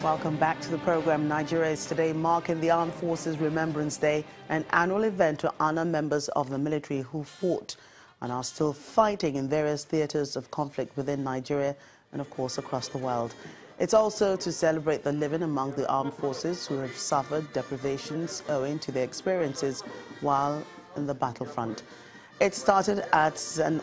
Welcome back to the program. Nigeria is today marking the Armed Forces Remembrance Day, an annual event to honor members of the military who fought and are still fighting in various theaters of conflict within Nigeria and, of course, across the world. It's also to celebrate the living among the armed forces who have suffered deprivations owing to their experiences while in the battlefront. It started as an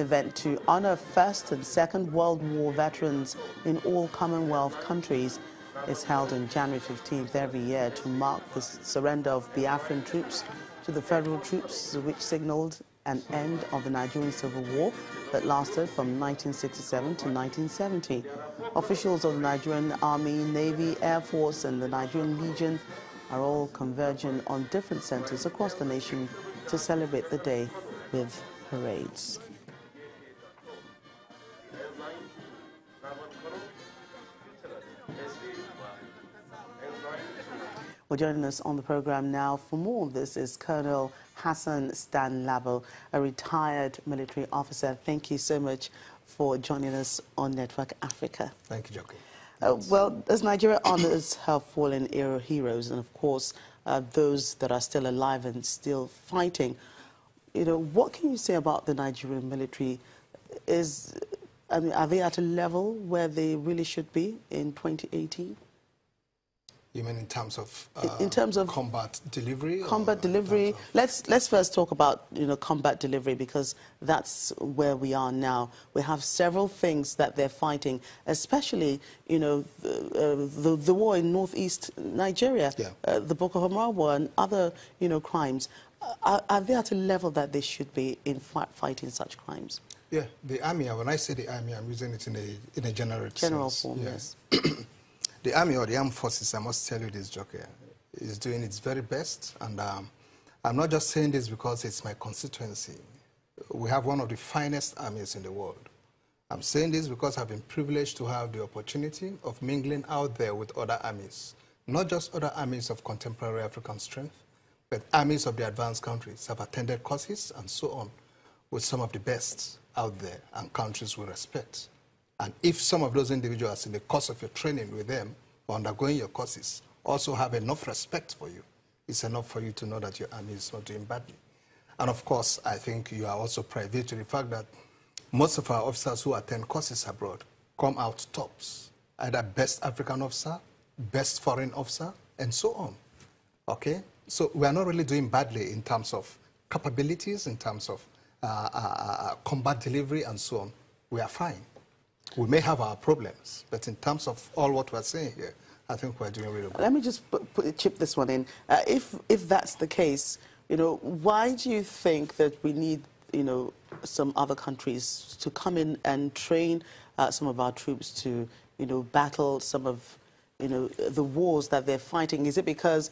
event to honor First and Second World War veterans in all Commonwealth countries. It's held on January 15th every year to mark the surrender of Biafran troops to the federal troops, which signaled an end of the Nigerian Civil War that lasted from 1967 to 1970. Officials of the Nigerian Army, Navy, Air Force and the Nigerian Legion are all converging on different centers across the nation to celebrate the day with parades. Well, joining us on the program now for more of this is Colonel Hassan Stan Labo, a retired military officer. Thank you so much for joining us on Network Africa. Thank you, Jockey. Well, as Nigeria honors her fallen era heroes and, of course, those that are still alive and still fighting, you know, what can you say about the Nigerian military? Are they at a level where they really should be in 2018? You mean in terms of combat delivery? Combat delivery. Let's first talk about combat delivery, because that's where we are now. We have several things that they're fighting, especially the war in northeast Nigeria, the Boko Haram war and other crimes. Are they at a level that they should be in fighting such crimes? Yeah, the army. When I say the army, I'm using it in a general form. Yes. The army or the armed forces, I must tell you this, Jockey, is doing its very best. And I'm not just saying this because it's my constituency. We have one of the finest armies in the world. I'm saying this because I've been privileged to have the opportunity of mingling out there with other armies. Not just other armies of contemporary African strength, but armies of the advanced countries. I've attended courses and so on with some of the best out there and countries we respect. And if some of those individuals in the course of your training with them or undergoing your courses also have enough respect for you, it's enough for you to know that your army is not doing badly. And of course, I think you are also privy to the fact that most of our officers who attend courses abroad come out tops, either best African officer, best foreign officer, and so on. Okay? So we are not really doing badly in terms of capabilities, in terms of combat delivery, and so on. We are fine. We may have our problems, but in terms of all what we're saying here, I think we're doing really well. Let me just chip this one in. If that's the case, why do you think that we need, some other countries to come in and train some of our troops to, battle some of, the wars that they're fighting? Is it because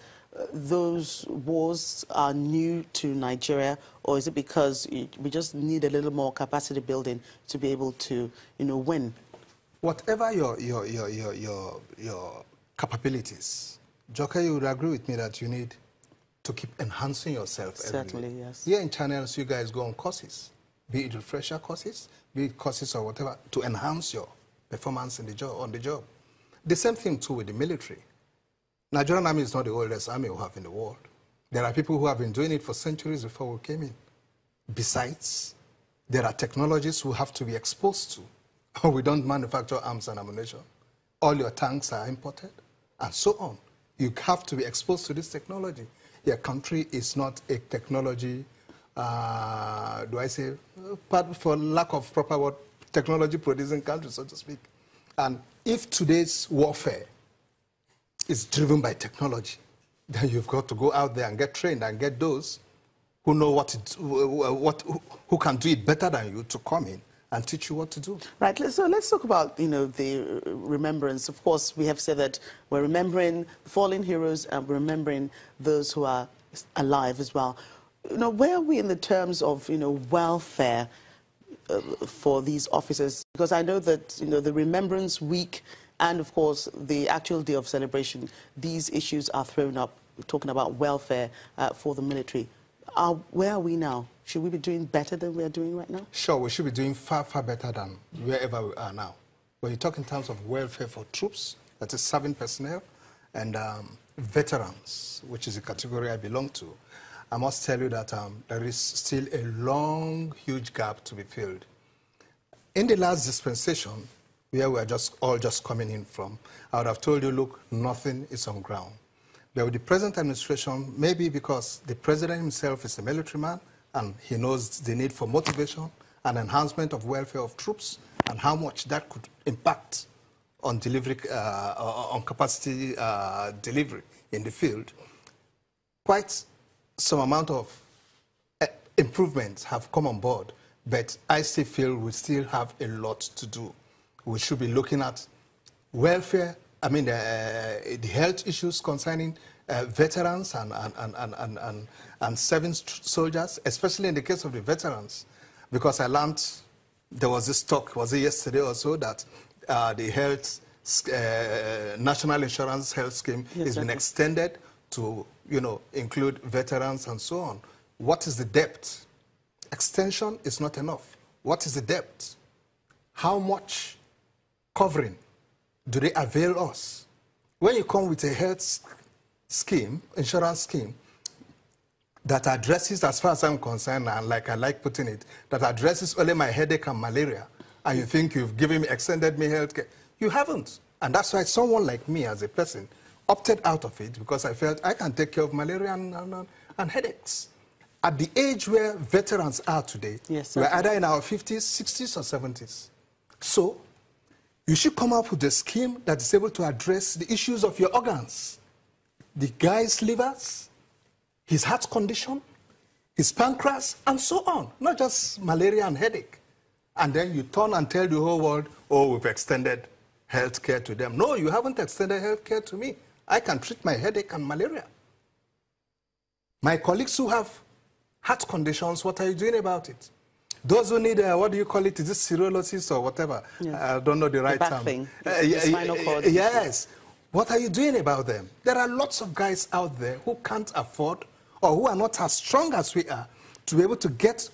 those wars are new to Nigeria, or is it because we just need a little more capacity building to be able to, win? Whatever your capabilities, Joker, you would agree with me that you need to keep enhancing yourself. Certainly, yes. Here in channels, you guys go on courses, be it refresher courses, be it courses or whatever, to enhance your performance in the job, on the job. The same thing too with the military. Nigerian army is not the oldest army we have in the world. There are people who have been doing it for centuries before we came in. Besides, there are technologies we have to be exposed to. We don't manufacture arms and ammunition. All your tanks are imported, and so on. You have to be exposed to this technology. Your country is not a technology, for lack of proper word, technology-producing country, so to speak. And if today's warfare is driven by technology, then you've got to go out there and get trained and get those who know who can do it better than you to come in and teach you what to do. Right, so let's talk about, the remembrance. Of course, we have said that we're remembering fallen heroes and we're remembering those who are alive as well. Where are we in the terms of, welfare for these officers? Because I know that, the Remembrance Week and, of course, the actual day of celebration, these issues are thrown up, talking about welfare for the military. Where are we now? Should we be doing better than we are doing right now? Sure, we should be doing far, far better than wherever we are now. When you talk in terms of welfare for troops, that is serving personnel, and veterans, which is a category I belong to, I must tell you that there is still a long, huge gap to be filled. In the last dispensation, where we are all just coming in from, I would have told you, look, nothing is on ground. But with the present administration, maybe because the president himself is a military man and he knows the need for motivation and enhancement of welfare of troops and how much that could impact on delivery, on capacity delivery in the field, quite some amount of improvements have come on board, but I still feel we still have a lot to do. We should be looking at welfare, I mean, the health issues concerning veterans and serving soldiers, especially in the case of the veterans, because I learned there was this talk, was it yesterday or so, that the health, National Insurance Health Scheme has been extended to, include veterans and so on. What is the depth? Extension is not enough. What is the depth? How much covering do they avail us? When you come with a health scheme, insurance scheme, that addresses, as far as I'm concerned, and like I like putting it, that addresses only my headache and malaria, and you think you've given me, extended me health care, you haven't. And that's why someone like me as a person opted out of it, because I felt I can take care of malaria and headaches. At the age where veterans are today, we're either in our 50s, 60s, or 70s. So you should come up with a scheme that is able to address the issues of your organs. The guy's livers, his heart condition, his pancreas, and so on. Not just malaria and headache. And then you turn and tell the whole world, oh, we've extended health care to them. No, you haven't extended health care to me. I can treat my headache and malaria. My colleagues who have heart conditions, what are you doing about it? Those who need, what do you call it? Is this cirrhosis or whatever? I don't know the right term. Thing. Spinal cord. Yes. What are you doing about them? There are lots of guys out there who can't afford or who are not as strong as we are to be able to get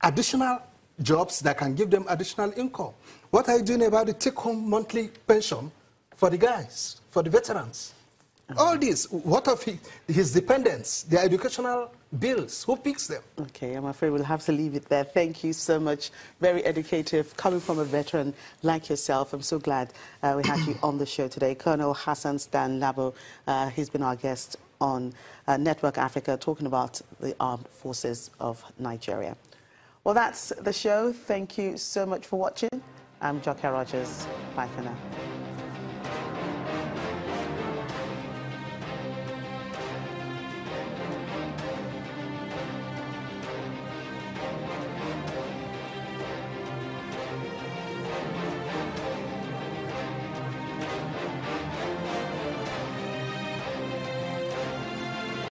additional jobs that can give them additional income. What are you doing about the take-home monthly pension for the guys, for the veterans? All this, what of his dependents, their educational bills, who picks them? Okay, I'm afraid we'll have to leave it there. Thank you so much. Very educative, coming from a veteran like yourself. I'm so glad we had you on the show today. Colonel Hassan Stan Labo, he's been our guest on Network Africa, talking about the armed forces of Nigeria. Well, that's the show. Thank you so much for watching. I'm Joke Rogers. Bye for now.